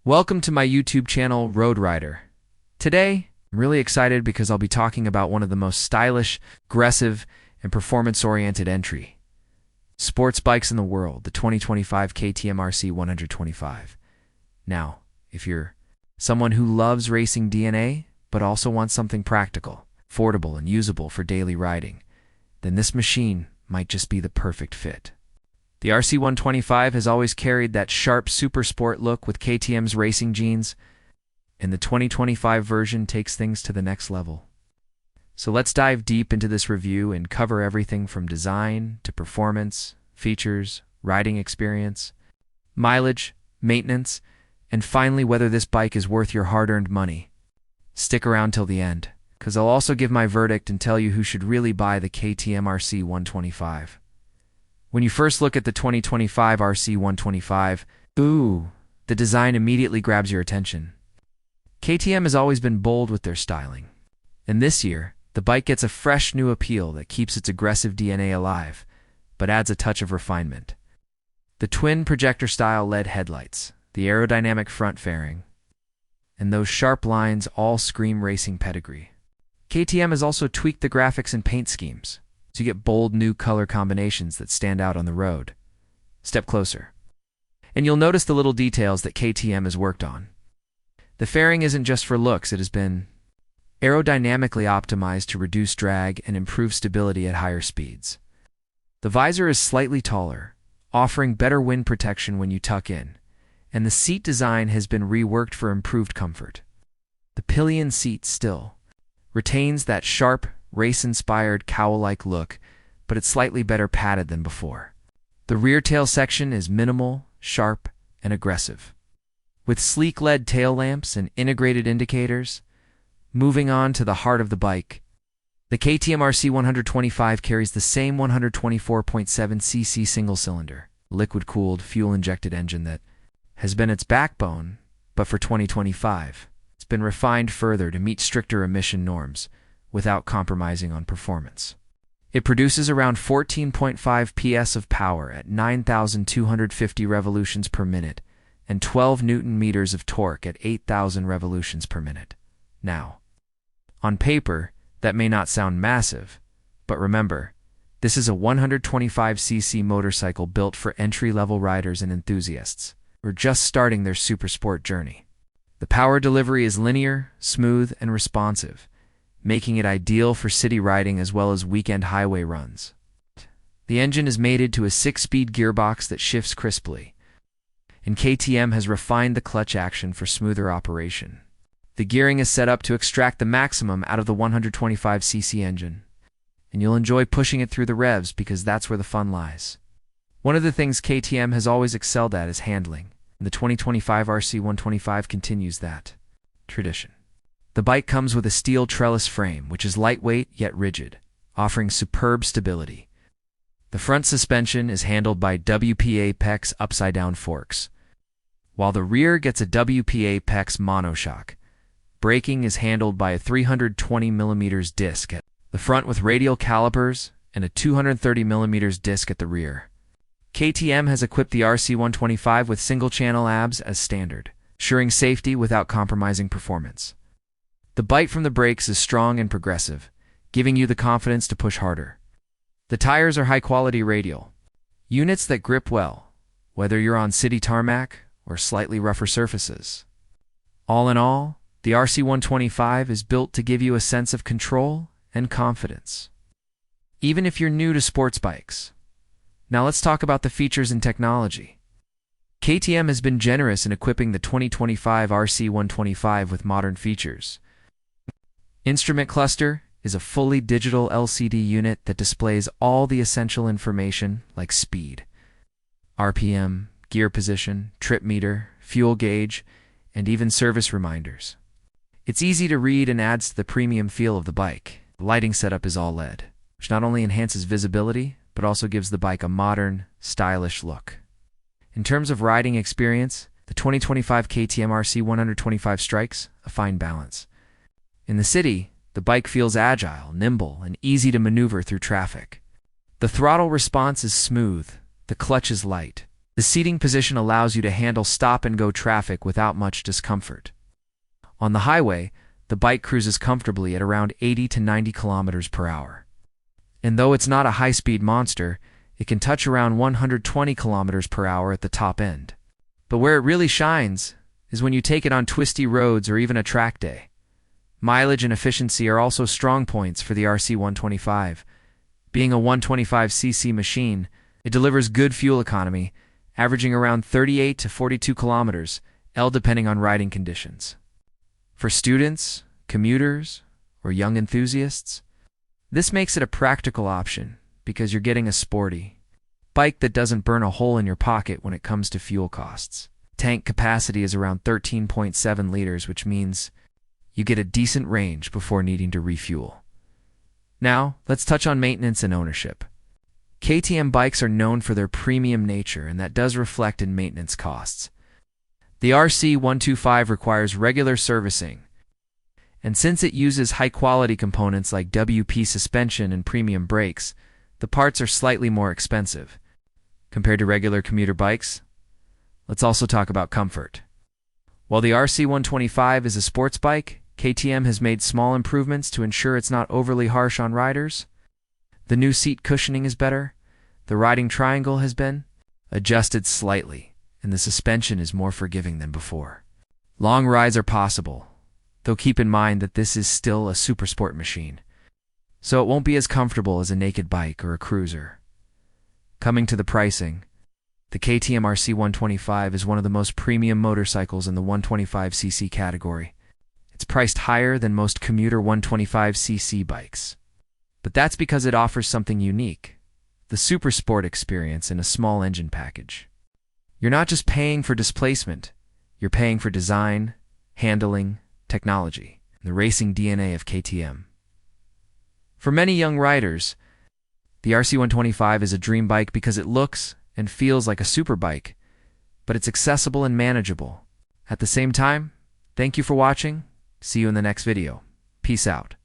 Welcome to my YouTube channel, Road Rider. Today, I'm really excited because I'll be talking about one of the most stylish, aggressive, and performance-oriented entry sports bikes in the world, the 2025 KTM RC 125. Now, if you're someone who loves racing DNA, but also wants something practical, affordable, and usable for daily riding, then this machine might just be the perfect fit. The RC 125 has always carried that sharp Supersport look with KTM's racing genes, and the 2025 version takes things to the next level. So let's dive deep into this review and cover everything from design to performance, features, riding experience, mileage, maintenance, and finally whether this bike is worth your hard-earned money. Stick around till the end, because I'll also give my verdict and tell you who should really buy the KTM RC 125. When you first look at the 2025 RC 125, the design immediately grabs your attention. KTM has always been bold with their styling, and this year, the bike gets a fresh new appeal that keeps its aggressive DNA alive, but adds a touch of refinement. The twin projector-style LED headlights, the aerodynamic front fairing, and those sharp lines all scream racing pedigree. KTM has also tweaked the graphics and paint schemes, so you get bold new color combinations that stand out on the road. Step closer, and you'll notice the little details that KTM has worked on. The fairing isn't just for looks, it has been aerodynamically optimized to reduce drag and improve stability at higher speeds. The visor is slightly taller, offering better wind protection when you tuck in, and the seat design has been reworked for improved comfort. The pillion seat still retains that sharp, race-inspired cowl-like look, but it's slightly better padded than before. The rear tail section is minimal, sharp, and aggressive, with sleek LED tail lamps and integrated indicators. Moving on to the heart of the bike, the KTM RC 125 carries the same 124.7cc single-cylinder, liquid-cooled, fuel-injected engine that has been its backbone, but for 2025, it's been refined further to meet stricter emission norms without compromising on performance. It produces around 14.5 PS of power at 9,250 revolutions per minute and 12 Newton meters of torque at 8,000 revolutions per minute. Now, on paper, that may not sound massive, but remember, this is a 125cc motorcycle built for entry-level riders and enthusiasts who are just starting their Supersport journey. The power delivery is linear, smooth, and responsive, making it ideal for city riding as well as weekend highway runs. The engine is mated to a 6-speed gearbox that shifts crisply, and KTM has refined the clutch action for smoother operation. The gearing is set up to extract the maximum out of the 125cc engine, and you'll enjoy pushing it through the revs because that's where the fun lies. One of the things KTM has always excelled at is handling, and the 2025 RC 125 continues that tradition. The bike comes with a steel trellis frame, which is lightweight yet rigid, offering superb stability. The front suspension is handled by WPA PEX upside-down forks, while the rear gets a WPA PEX monoshock. Braking is handled by a 320mm disc at the front with radial calipers and a 230mm disc at the rear. KTM has equipped the RC 125 with single-channel ABS as standard, ensuring safety without compromising performance. The bite from the brakes is strong and progressive, giving you the confidence to push harder. The tires are high-quality radial units that grip well, whether you're on city tarmac or slightly rougher surfaces. All in all, the RC 125 is built to give you a sense of control and confidence, even if you're new to sports bikes. Now let's talk about the features and technology. KTM has been generous in equipping the 2025 RC 125 with modern features. Instrument cluster is a fully digital LCD unit that displays all the essential information like speed, RPM, gear position, trip meter, fuel gauge, and even service reminders. It's easy to read and adds to the premium feel of the bike. The lighting setup is all LED, which not only enhances visibility, but also gives the bike a modern, stylish look. In terms of riding experience, the 2025 KTM RC 125 strikes a fine balance. In the city, the bike feels agile, nimble, and easy to maneuver through traffic. The throttle response is smooth, the clutch is light, The seating position allows you to handle stop-and-go traffic without much discomfort. On the highway, the bike cruises comfortably at around 80 to 90 kilometers per hour. And though it's not a high-speed monster, it can touch around 120 kilometers per hour at the top end. But where it really shines is when you take it on twisty roads or even a track day. Mileage and efficiency are also strong points for the RC125. Being a 125cc machine, it delivers good fuel economy, averaging around 38 to 42 kilometers, depending on riding conditions. For students, commuters, or young enthusiasts, this makes it a practical option because you're getting a sporty bike that doesn't burn a hole in your pocket when it comes to fuel costs. Tank capacity is around 13.7 liters, which means you get a decent range before needing to refuel. Now, let's touch on maintenance and ownership. KTM bikes are known for their premium nature, and that does reflect in maintenance costs. The RC125 requires regular servicing, and since it uses high-quality components like WP suspension and premium brakes, the parts are slightly more expensive. Compared to regular commuter bikes, let's also talk about comfort. While the RC125 is a sports bike, KTM has made small improvements to ensure it's not overly harsh on riders. The new seat cushioning is better, the riding triangle has been adjusted slightly, and the suspension is more forgiving than before. Long rides are possible, though keep in mind that this is still a Supersport machine, so it won't be as comfortable as a naked bike or a cruiser. Coming to the pricing, the KTM RC125 is one of the most premium motorcycles in the 125cc category. It's priced higher than most commuter 125cc bikes. But that's because it offers something unique, the Supersport experience in a small engine package. You're not just paying for displacement, you're paying for design, handling, technology, and the racing DNA of KTM. For many young riders, the RC125 is a dream bike because it looks and feels like a superbike, but it's accessible and manageable. At the same time, thank you for watching. See you in the next video. Peace out.